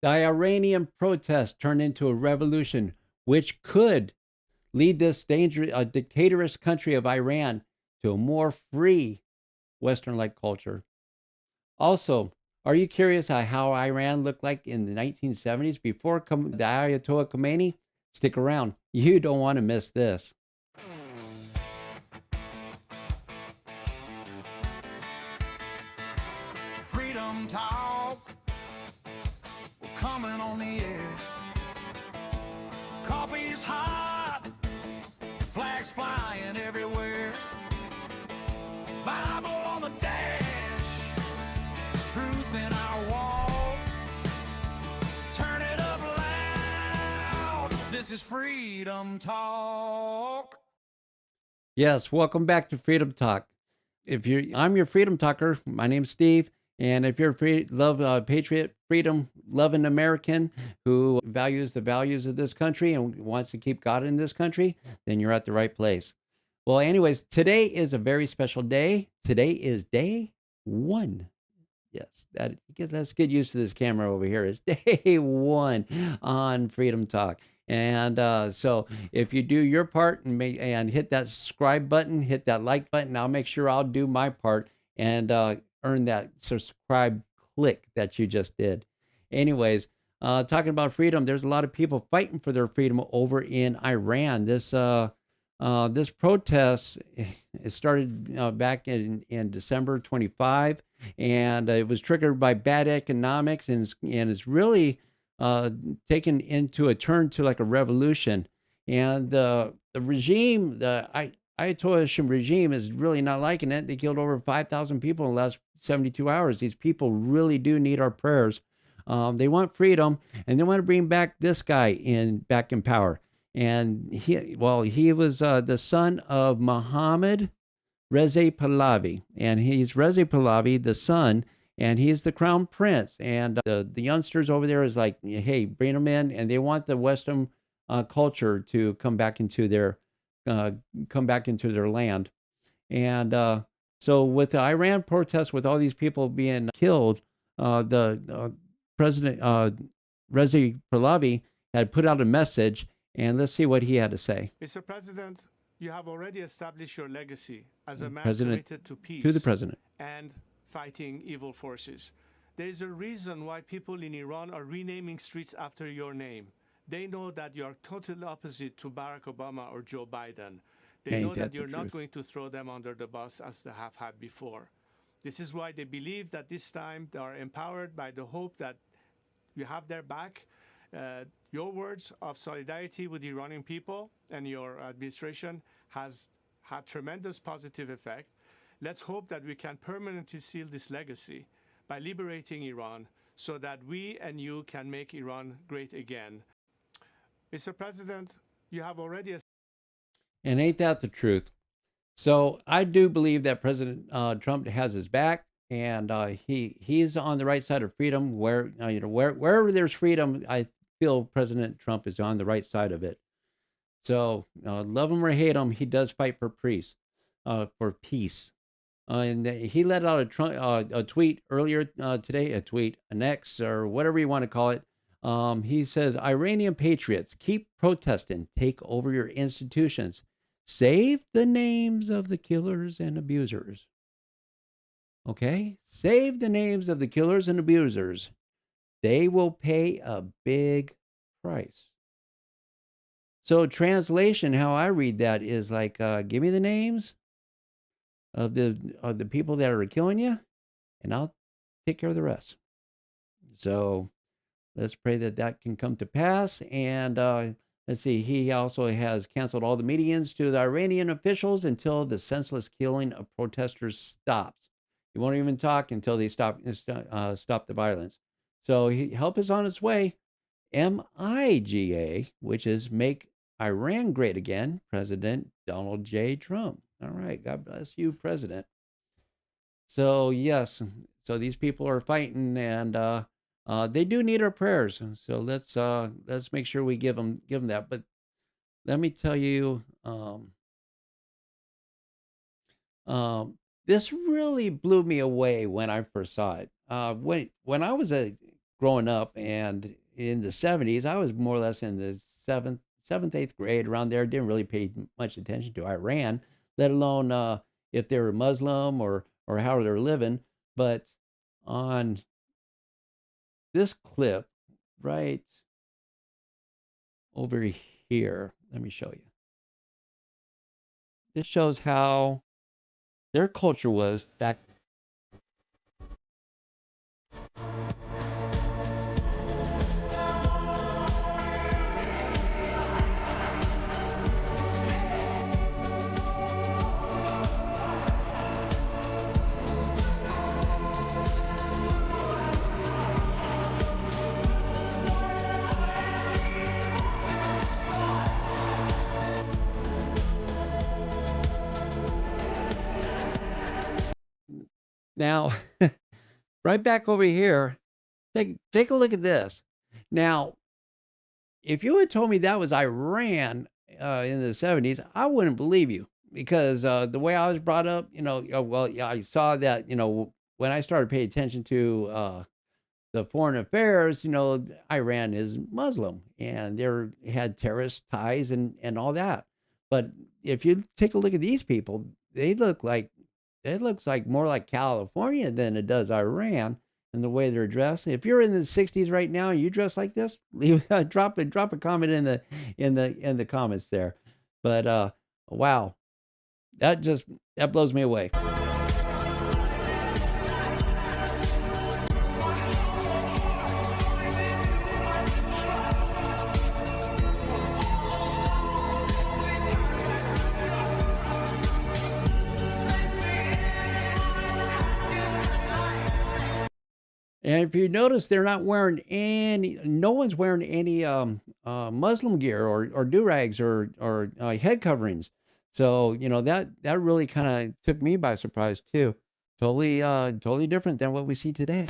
The Iranian protest turned into a revolution, which could lead this dangerous, dictatorous country of Iran to a more free Western-like culture. Also, are you curious how Iran looked like in the 1970s before the Ayatollah Khomeini? Stick around. You don't want to miss this. Freedom talk, we're coming on the air. Coffee's hot, flags flying everywhere. Bible on the dash, truth in our walk. Turn it up loud, this is Freedom Talk. Yes, welcome back to Freedom Talk. I'm your Freedom Talker. My name's Steve, and if you're a patriot, freedom loving American who values the values of this country and wants to keep God in this country, then you're at the right place. Well, anyways, today is a very special day. Today is day one. Yes, let's get used to this camera over here. It's day one on Freedom Talk. And so if you do your part and hit that subscribe button, hit that like button, I'll make sure I'll do my part and earn that subscribe click that you just did. Anyways, talking about freedom, there's a lot of people fighting for their freedom over in Iran. This protest, it started back in December 25, and it was triggered by bad economics, and it's really taken into a turn to like a revolution. And the regime, the Ayatollah regime, is really not liking it. They killed over 5,000 people in the last 72 hours. These people really do need our prayers. They want freedom, and they want to bring back this guy back in power. And he was the son of Mohammed Reza Pahlavi, and he's Reza Pahlavi, the son, and he's the crown prince. And the youngsters over there is like, hey, bring them in, and they want the Western culture to come back into their land. And so with the Iran protests, with all these people being killed, the President Reza Pahlavi had put out a message, and let's see what he had to say. Mr. President, you have already established your legacy as a man President, committed to peace to the president, and fighting evil forces. There is a reason why people in Iran are renaming streets after your name. They know that you are totally opposite to Barack Obama or Joe Biden. They know that you're not going to throw them under the bus as they have had before. This is why they believe that this time they are empowered by the hope that you have their back. Your words of solidarity with the Iranian people and your administration has had tremendous positive effect. Let's hope that we can permanently seal this legacy by liberating Iran so that we and you can make Iran great again. Mr. President, you have already... And ain't that the truth? So I do believe that President Trump has his back, and he's on the right side of freedom. Wherever there's freedom, I feel President Trump is on the right side of it. So love him or hate him, he does fight for peace. And he let out a tweet earlier today, an X, or whatever you want to call it. He says, Iranian patriots, keep protesting, take over your institutions, save the names of the killers and abusers. Okay? Save the names of the killers and abusers. They will pay a big price. So translation, how I read that is like, give me the names of the people that are killing you, and I'll take care of the rest. So let's pray that can come to pass. And let's see, he also has canceled all the meetings to the Iranian officials until the senseless killing of protesters stops. He won't even talk until they stop the violence. So help is on its way. MIGA, which is Make Iran Great Again, President Donald J. Trump. All right, God bless you, President. So yes, so these people are fighting, and they do need our prayers. So let's make sure we give them that. But let me tell you, this really blew me away when I first saw it. When I was a growing up, and in the 70s, I was more or less in the seventh, eighth grade around there. Didn't really pay much attention to Iran, let alone if they were Muslim or how they're living. But on this clip right over here, let me show you. This shows how their culture was back. Now, right back over here, take a look at this. Now, if you had told me that was Iran in the 70s, I wouldn't believe you because the way I was brought up, well, yeah, I saw that, when I started paying attention to the foreign affairs, Iran is Muslim and they had terrorist ties and all that. But if you take a look at these people, it looks like more like California than it does Iran and the way they're dressed. If you're in the 60s right now and you dress like this, leave drop a comment in the comments there. But wow, that blows me away. And if you notice, they're not wearing no one's wearing any Muslim gear or do-rags or head coverings. So, that really kind of took me by surprise too. Totally different than what we see today.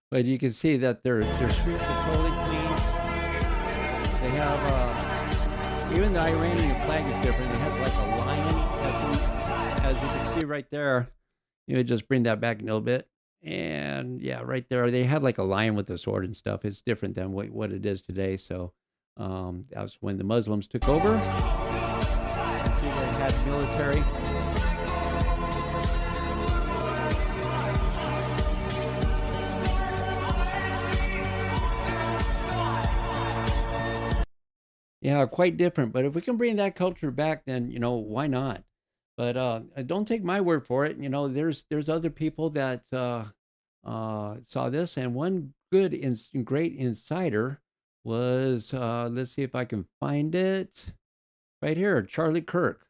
But you can see that their streets are totally clean. They have even the Iranian flag is different. It has like a lion, as you can see right there. Just bring that back a little bit, and yeah, right there they have like a lion with a sword and stuff. It's different than what it is today. So that was when the Muslims took over. You can see they had military. Yeah, quite different. But if we can bring that culture back, then why not? But don't take my word for it. There's other people that saw this, and one great insider was let's see if I can find it right here, Charlie Kirk.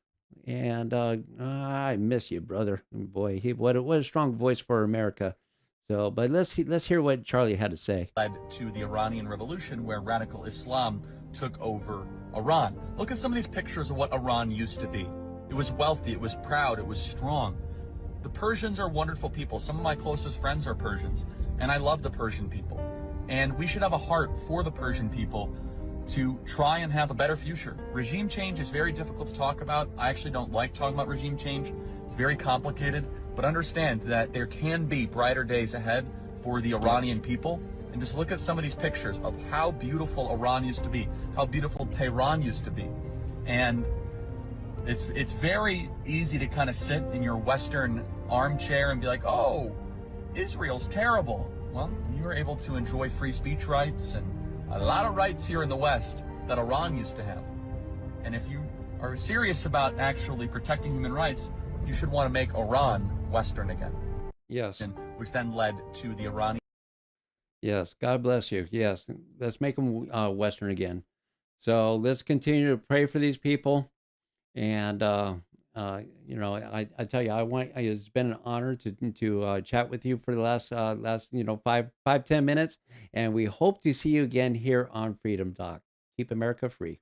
And I miss you, brother. Boy, what a strong voice for America. So, but let's hear what Charlie had to say. Led to the Iranian Revolution, where radical Islam took over Iran. Look at some of these pictures of what Iran used to be. It was wealthy, it was proud, it was strong. The Persians are wonderful people. Some of my closest friends are Persians, and I love the Persian people. And we should have a heart for the Persian people to try and have a better future. Regime change is very difficult to talk about. I actually don't like talking about regime change. It's very complicated, but understand that there can be brighter days ahead for the Iranian people. And just look at some of these pictures of how beautiful Iran used to be, how beautiful Tehran used to be. And it's very easy to kind of sit in your Western armchair and be like, oh, Israel's terrible. Well, you were able to enjoy free speech rights and a lot of rights here in the West that Iran used to have. And if you are serious about actually protecting human rights, you should want to make Iran Western again. Yes. Which then led to the Iranian. Yes, God bless you. Yes, let's make them Western again. So let's continue to pray for these people. And I tell you, it's been an honor to chat with you for the last 5-10 minutes, and we hope to see you again here on Freedom Talk. Keep America free.